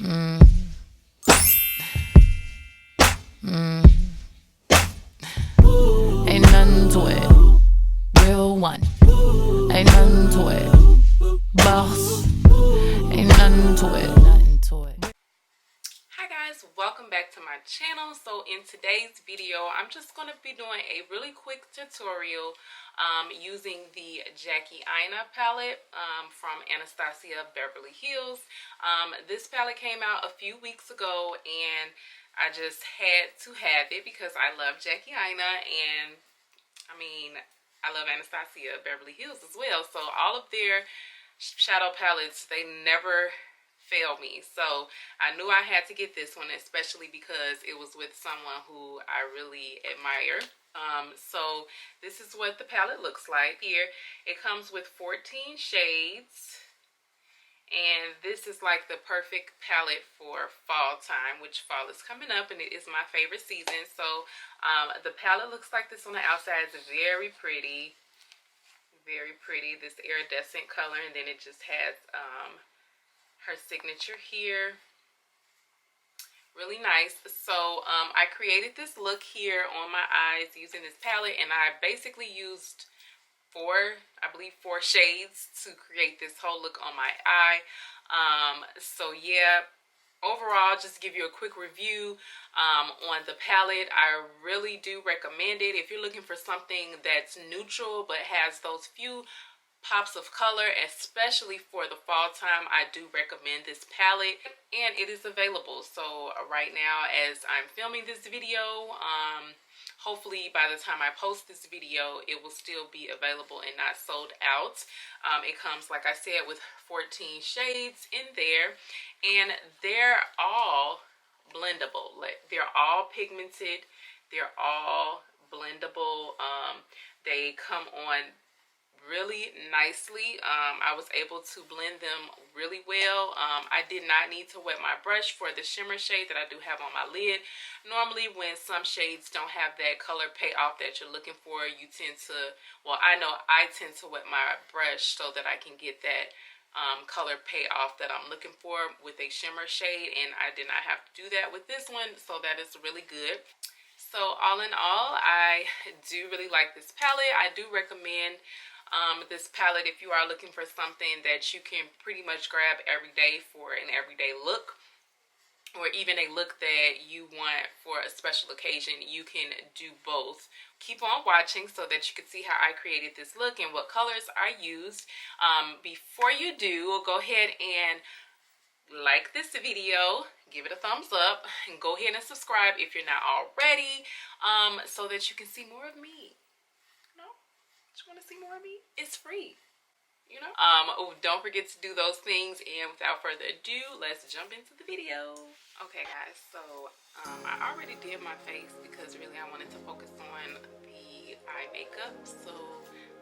Ain't nothing to it. Real one. Ain't nothing to it. Boss. Ain't nothing to it. Nothing to it. Hi guys, welcome back to my channel. So in today's video, I'm just going to be doing a really quick tutorial using the Aina palette from Anastasia Beverly Hills. This palette came out a few weeks ago and I just had to have it because I love Aina, and I mean, I love Anastasia Beverly Hills as well. So all of their shadow palettes, they never fail me. So I knew I had to get this one, especially because it was with someone who I really admire. So this is what the palette looks like. Here it comes with 14 shades, and this is like the perfect palette for fall time, which fall is coming up and it is my favorite season. So the palette looks like this on the outside. It's very pretty, this iridescent color, and then it just has her signature here. Really nice. So I created this look here on my eyes using this palette, and I basically used four shades to create this whole look on my eye. So yeah, overall, just to give you a quick review on the palette, I really do recommend it if you're looking for something that's neutral but has those few pops of color, especially for the fall time. I do recommend this palette, and it is available. So right now, as I'm filming this video, hopefully by the time I post this video, it will still be available and not sold out. It comes, like I said, with 14 shades in there, and they're all blendable. They're all pigmented. They're all blendable. They come on really nicely. I was able to blend them really well. I did not need to wet my brush for the shimmer shade that I do have on my lid. Normally when some shades don't have that color payoff that you're looking for, you tend to, well, I know I tend to wet my brush so that I can get that color payoff that I'm looking for with a shimmer shade, and I did not have to do that with this one, so that is really good. So all in all, I do really like this palette. I do recommend this palette if you are looking for something that you can pretty much grab every day for an everyday look, or even a look that you want for a special occasion. You can do both. Keep on watching so that you can see how I created this look and what colors I used. Before you do, go ahead and like this video, give it a thumbs up, and go ahead and subscribe if you're not already, so that you can see more of me. You want to see more of me? It's free, you know. Don't forget to do those things, and without further ado, let's jump into the video. Okay guys, so I already did my face because really I wanted to focus on the eye makeup. So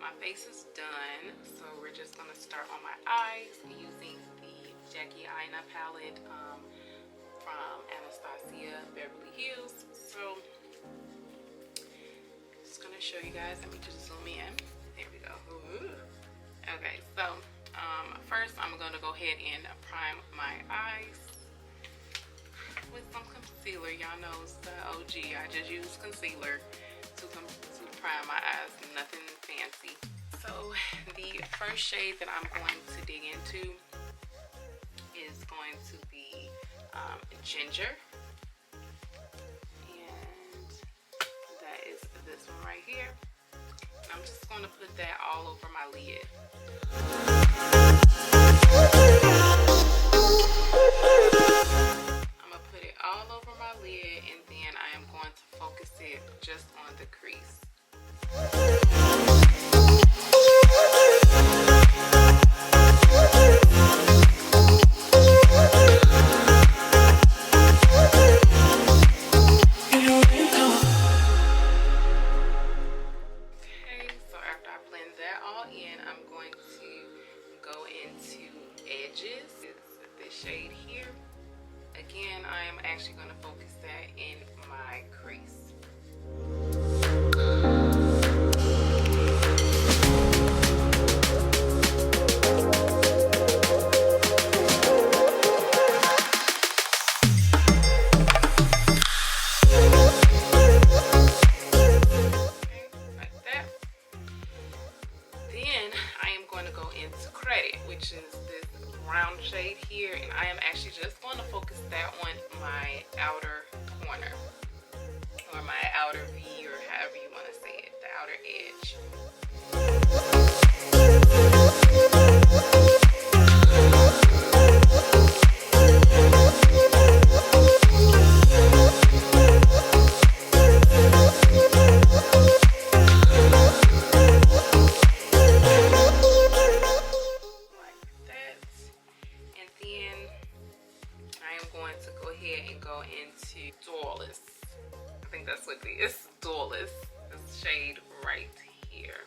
my face is done, so we're just going to start on my eyes using the Aina palette from Anastasia Beverly Hills. So gonna show you guys. Let me just zoom in. There we go. Ooh. Okay, so first I'm gonna go ahead and prime my eyes with some concealer. Y'all know it's the OG. I just use concealer to prime my eyes. Nothing fancy. So the first shade that I'm going to dig into is going to be Ginger. Is this one right here. I'm just going to put that all over my lid. I'm going to put it all over my lid, and then I am going to focus it just on the crease. Shade here. Again, I am actually going to focus that in my crease. shade here, and I am actually just going to focus that on my outer corner, or my outer V, or however you want to say it, the outer edge. I think that's what it is, Duelist, this shade right here.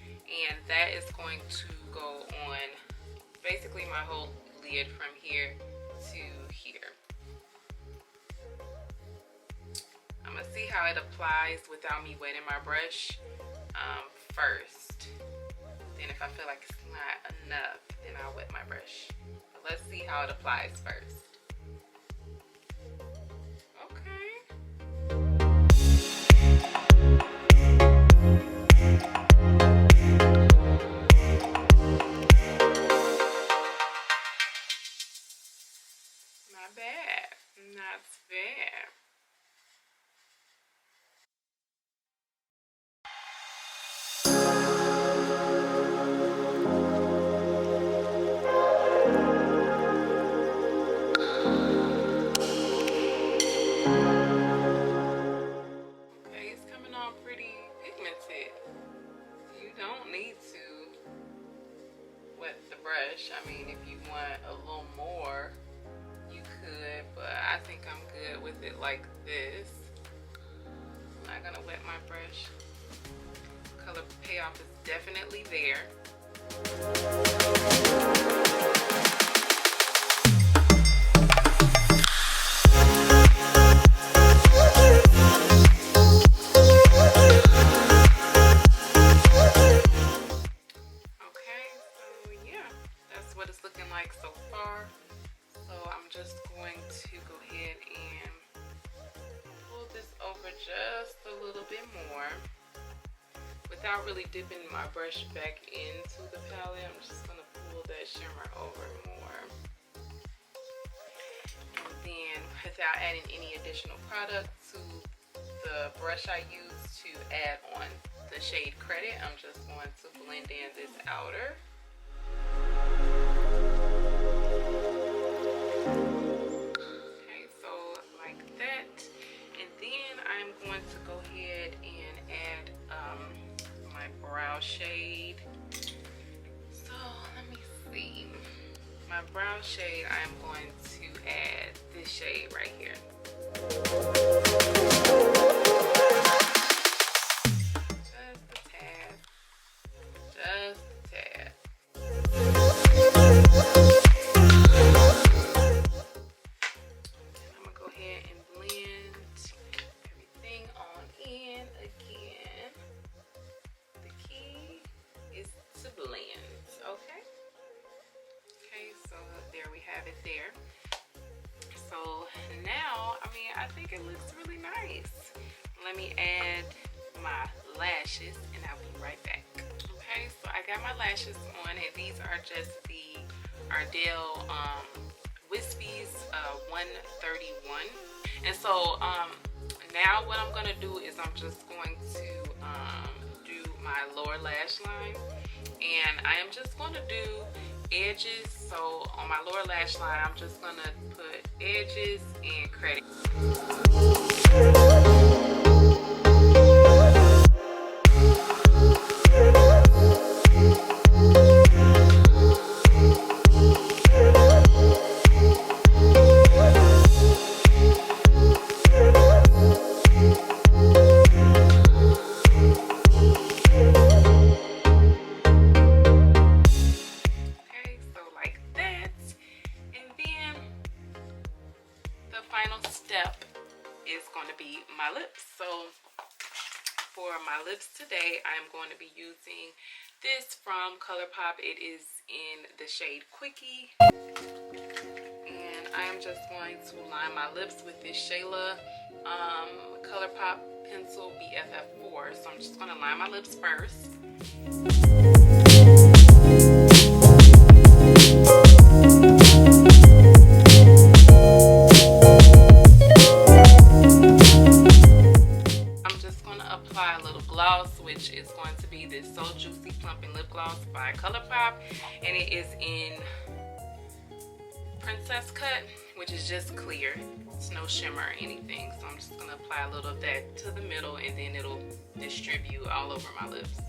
And that is going to go on basically my whole lid from here to here. I'm gonna see how it applies without me wetting my brush first. Then if I feel like it's not enough, then I'll wet my brush. But let's see how it applies first. Not bad. Not bad. Okay, it's coming on pretty pigmented. You don't need to wet the brush. I mean, if you want a little more, but I think I'm good with it like this. I'm not gonna wet my brush. Color payoff is definitely there. Okay, so yeah, that's what it's looking like so far. So I'm just going to go ahead and pull this over just a little bit more without really dipping my brush back into the palette. I'm just going to pull that shimmer over more. And then without adding any additional product to the brush I used to add on the shade Credit, I'm just going to blend in this outer. Brow shade. So let me see. My brow shade, I'm going to add this shade right here. Just a tad. Just a tad. I'm gonna go ahead and blend everything on in again. Is to blend, okay? Okay, so there we have it there. So now, I mean, I think it looks really nice. Let me add my lashes and I'll be right back. Okay, so I got my lashes on, and these are just the Ardell Wispies 131. And so now what I'm gonna do is I'm just going to my lower lash line, and I am just going to do edges. So on my lower lash line, I'm just going to put edges and Credit. My lips. So for my lips today, I'm going to be using this from ColourPop. It is in the shade Quickie, and I am just going to line my lips with this Shayla ColourPop pencil BFF4. So I'm just going to line my lips first. princess cut, which is just clear. It's no shimmer or anything. So I'm just gonna apply a little of that to the middle, and then it'll distribute all over my lips.